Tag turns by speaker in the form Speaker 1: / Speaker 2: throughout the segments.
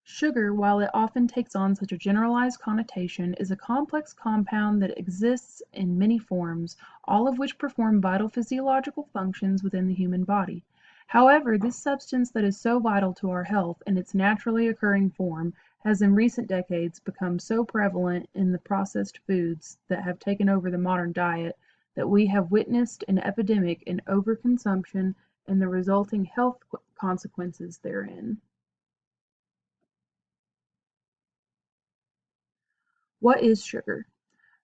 Speaker 1: Sugar, while it often takes on such a generalized connotation, is a complex compound that exists in many forms, all of which perform vital physiological functions within the human body. However, this substance that is so vital to our health in its naturally occurring form has in recent decades become so prevalent in the processed foods that have taken over the modern diet that we have witnessed an epidemic in overconsumption and the resulting health consequences therein. What is sugar?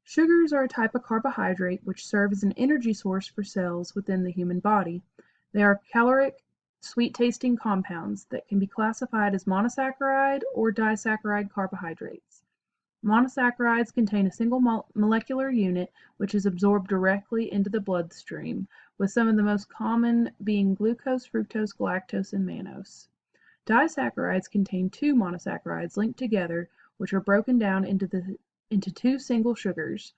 Speaker 1: Sugars are a type of carbohydrate which serve as an energy source for cells within the human body. They are caloric, sweet-tasting compounds that can be classified as monosaccharide or disaccharide carbohydrates. Monosaccharides contain a single molecular unit which is absorbed directly into the bloodstream, with some of the most common being glucose, fructose, galactose, and mannose. Disaccharides contain two monosaccharides linked together, which are broken down into two single sugars.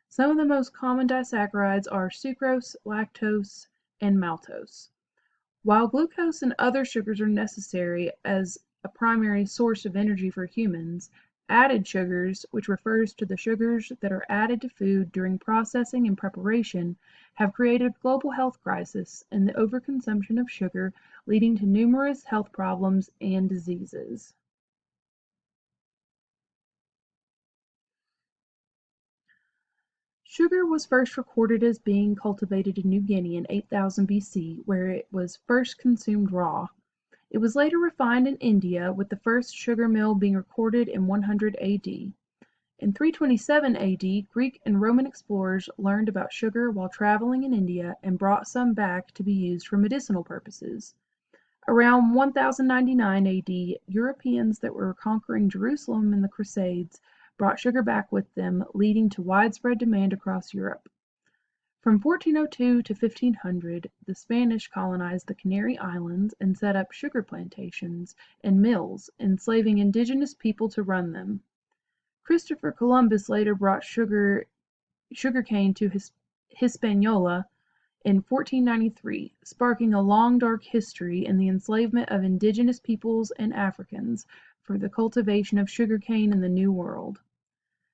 Speaker 1: Some of the most common disaccharides are sucrose, lactose, and maltose. While glucose and other sugars are necessary as a primary source of energy for humans, added sugars, which refers to the sugars that are added to food during processing and preparation, have created a global health crisis in the overconsumption of sugar, leading to numerous health problems and diseases. Sugar was first recorded as being cultivated in New Guinea in 8000 BC, where it was first consumed raw. It was later refined in India, with the first sugar mill being recorded in 100 AD. In 327 AD, Greek and Roman explorers learned about sugar while traveling in India and brought some back to be used for medicinal purposes. Around 1099 AD, Europeans that were conquering Jerusalem in the Crusades brought sugar back with them, leading to widespread demand across Europe. From 1402 to 1500, the Spanish colonized the Canary Islands and set up sugar plantations and mills, enslaving indigenous people to run them. Christopher Columbus later brought sugarcane to Hispaniola in 1493, sparking a long dark history in the enslavement of indigenous peoples and Africans for the cultivation of sugarcane in the New World.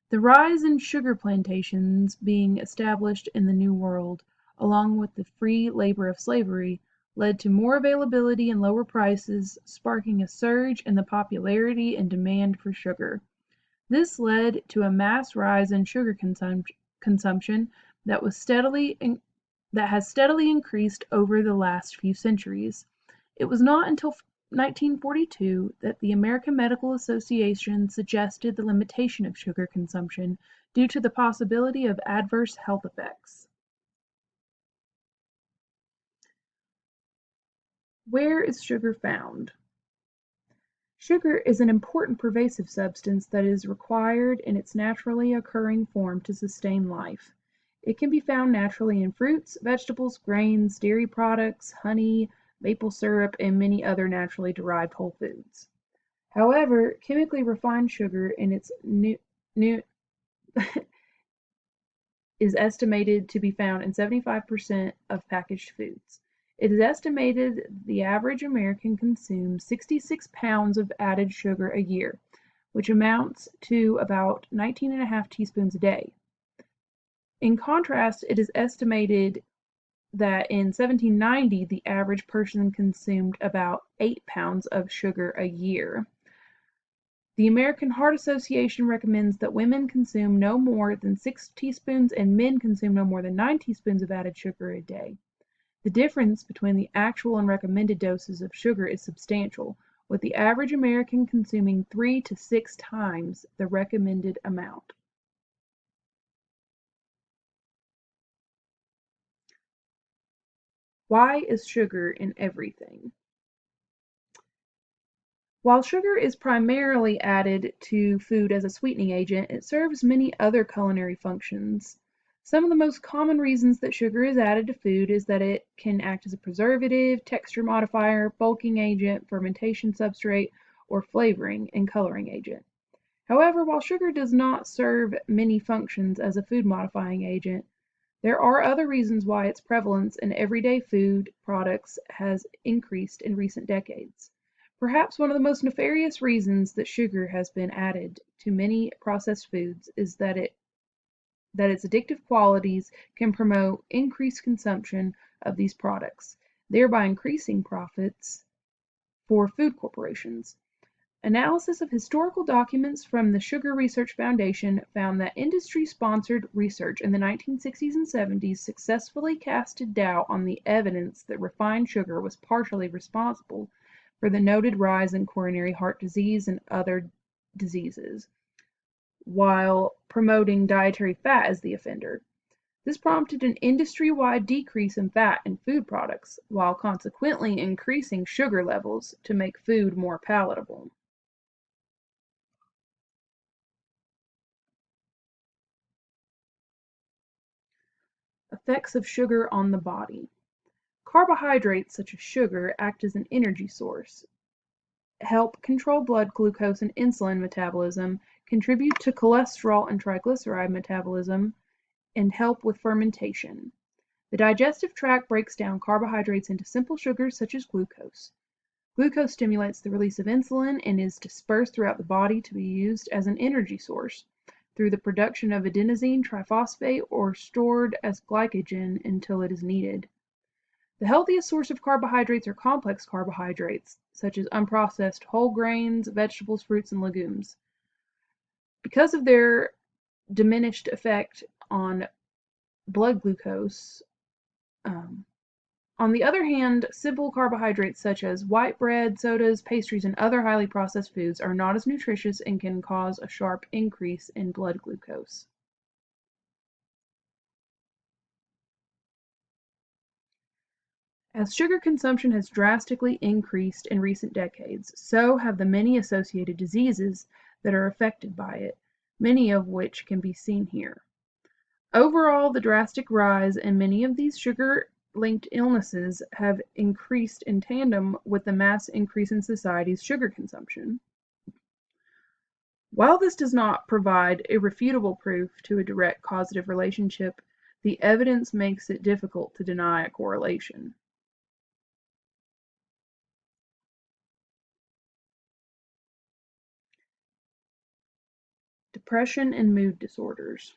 Speaker 1: The rise in sugar plantations being established in the New World, along with the free labor of slavery, led to more availability and lower prices, sparking a surge in the popularity and demand for sugar. This led to a mass rise in sugar consumption that has steadily increased over the last few centuries. It was not until 1942 that the American Medical Association suggested the limitation of sugar consumption due to the possibility of adverse health effects. Where is sugar found? Sugar is an important pervasive substance that is required in its naturally occurring form to sustain life. It can be found naturally in fruits, vegetables, grains, dairy products, honey, maple syrup, and many other naturally derived whole foods. However, chemically refined sugar in its is estimated to be found in 75% of packaged foods. It is estimated the average American consumes 66 pounds of added sugar a year, which amounts to about 19.5 teaspoons a day. In contrast, it is estimated that in 1790 the average person consumed about 8 pounds of sugar a year. The American Heart Association recommends that women consume no more than 6 teaspoons and men consume no more than 9 teaspoons of added sugar a day. The difference between the actual and recommended doses of sugar is substantial, with the average American consuming 3 to 6 times the recommended amount. Why is sugar in everything? While sugar is primarily added to food as a sweetening agent, it serves many other culinary functions. Some of the most common reasons that sugar is added to food is that it can act as a preservative, texture modifier, bulking agent, fermentation substrate, or flavoring and coloring agent. However, while sugar does not serve many functions as a food modifying agent, there are other reasons why its prevalence in everyday food products has increased in recent decades. Perhaps one of the most nefarious reasons that sugar has been added to many processed foods is that its addictive qualities can promote increased consumption of these products, thereby increasing profits for food corporations. Analysis of historical documents from the Sugar Research Foundation found that industry-sponsored research in the 1960s and 70s successfully casted doubt on the evidence that refined sugar was partially responsible for the noted rise in coronary heart disease and other diseases, while promoting dietary fat as the offender. This prompted an industry-wide decrease in fat in food products, while consequently increasing sugar levels to make food more palatable. Effects of sugar on the body. Carbohydrates such as sugar act as an energy source, help control blood glucose and insulin metabolism, contribute to cholesterol and triglyceride metabolism, and help with fermentation. The digestive tract breaks down carbohydrates into simple sugars such as glucose. Glucose stimulates the release of insulin and is dispersed throughout the body to be used as an energy source through the production of adenosine triphosphate or stored as glycogen until it is needed. The healthiest source of carbohydrates are complex carbohydrates, such as unprocessed whole grains, vegetables, fruits, and legumes. Because of their diminished effect on blood glucose, on the other hand, simple carbohydrates such as white bread, sodas, pastries, and other highly processed foods are not as nutritious and can cause a sharp increase in blood glucose. As sugar consumption has drastically increased in recent decades, so have the many associated diseases that are affected by it, many of which can be seen here. Overall, the drastic rise in many of these sugar-linked illnesses have increased in tandem with the mass increase in society's sugar consumption. While this does not provide irrefutable proof to a direct causative relationship, the evidence makes it difficult to deny a correlation. Depression and mood disorders.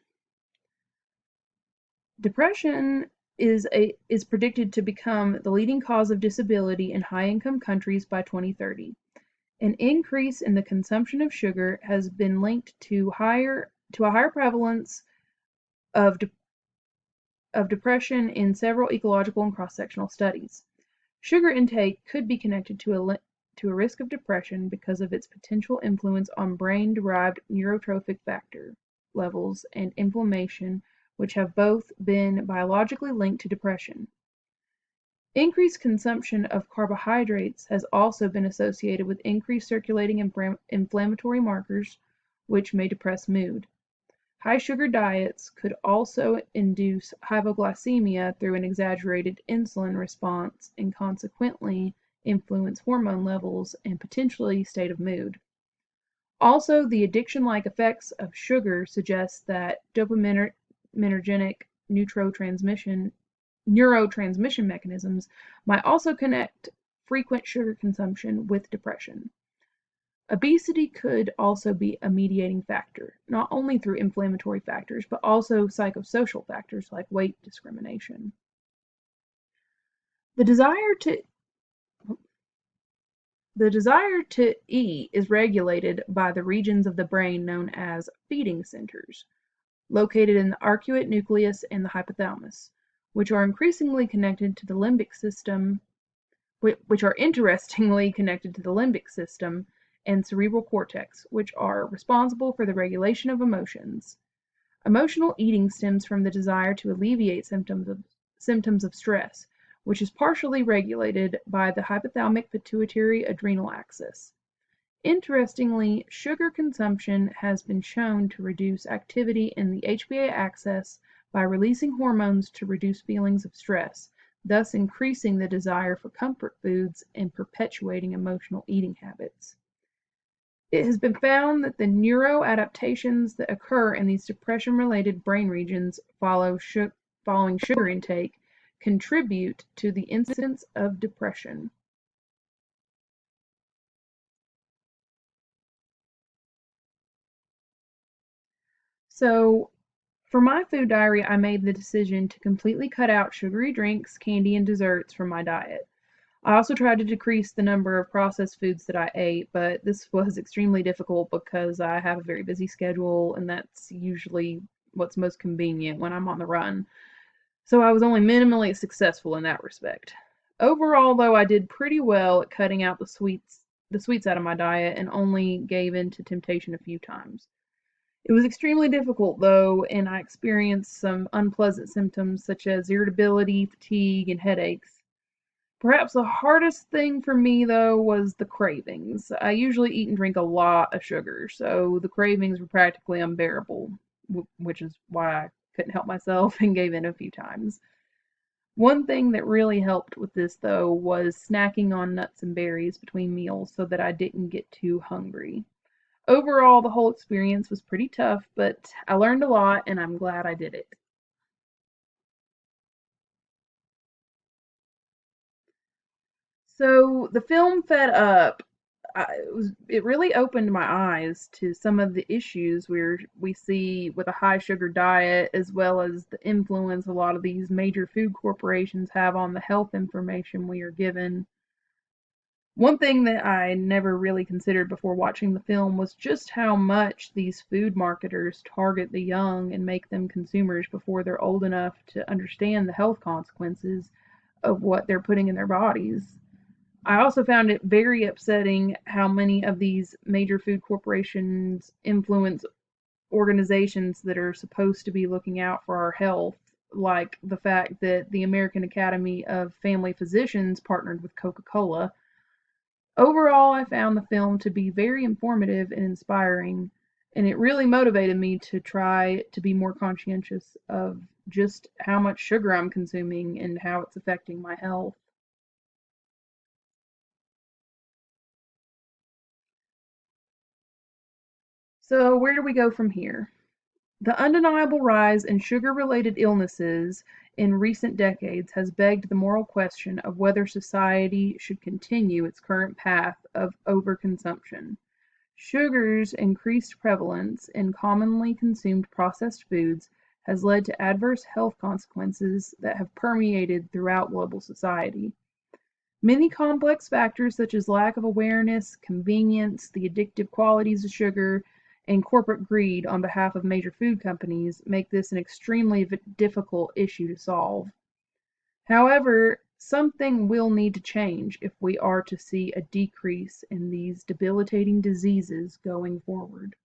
Speaker 1: Depression is predicted to become the leading cause of disability in high-income countries by 2030. An increase in the consumption of sugar has been linked to a higher prevalence of depression in several ecological and cross-sectional studies. Sugar intake could be connected to a risk of depression because of its potential influence on brain-derived neurotrophic factor levels and inflammation, which have both been biologically linked to depression. Increased consumption of carbohydrates has also been associated with increased circulating inflammatory markers, which may depress mood. High sugar diets could also induce hypoglycemia through an exaggerated insulin response and consequently influence hormone levels and potentially state of mood. Also, the addiction-like effects of sugar suggest that dopaminergic neurotransmission mechanisms might also connect frequent sugar consumption with depression. Obesity could also be a mediating factor, not only through inflammatory factors, but also psychosocial factors like weight discrimination. The desire to eat is regulated by the regions of the brain known as feeding centers, located in the arcuate nucleus and the hypothalamus, which are interestingly connected to the limbic system and cerebral cortex, which are responsible for the regulation of emotions. Emotional eating stems from the desire to alleviate symptoms of stress, which is partially regulated by the hypothalamic pituitary adrenal axis. Interestingly, sugar consumption has been shown to reduce activity in the HPA axis by releasing hormones to reduce feelings of stress, thus increasing the desire for comfort foods and perpetuating emotional eating habits. It has been found that the neuroadaptations that occur in these depression-related brain regions following sugar intake contribute to the incidence of depression. So, for my food diary, I made the decision to completely cut out sugary drinks, candy, and desserts from my diet. I also tried to decrease the number of processed foods that I ate, but this was extremely difficult because I have a very busy schedule, and that's usually what's most convenient when I'm on the run. So I was only minimally successful in that respect. Overall, though, I did pretty well at cutting out the sweets out of my diet and only gave in to temptation a few times. It was extremely difficult, though, and I experienced some unpleasant symptoms such as irritability, fatigue, and headaches. Perhaps the hardest thing for me, though, was the cravings. I usually eat and drink a lot of sugar, so the cravings were practically unbearable, which is why I couldn't help myself and gave in a few times. One thing that really helped with this, though, was snacking on nuts and berries between meals so that I didn't get too hungry. Overall, the whole experience was pretty tough, but I learned a lot and I'm glad I did it. So the film Fed Up, it really opened my eyes to some of the issues we see with a high sugar diet, as well as the influence a lot of these major food corporations have on the health information we are given. One thing that I never really considered before watching the film was just how much these food marketers target the young and make them consumers before they're old enough to understand the health consequences of what they're putting in their bodies. I also found it very upsetting how many of these major food corporations influence organizations that are supposed to be looking out for our health, like the fact that the American Academy of Family Physicians partnered with Coca Cola. Overall, I found the film to be very informative and inspiring, and it really motivated me to try to be more conscientious of just how much sugar I'm consuming and how it's affecting my health. So, where do we go from here? The undeniable rise in sugar related illnesses in recent decades has begged the moral question of whether society should continue its current path of overconsumption. Sugar's increased prevalence in commonly consumed processed foods has led to adverse health consequences that have permeated throughout global society. Many complex factors such as lack of awareness, convenience, the addictive qualities of sugar, and corporate greed on behalf of major food companies make this an extremely difficult issue to solve. However, something will need to change if we are to see a decrease in these debilitating diseases going forward.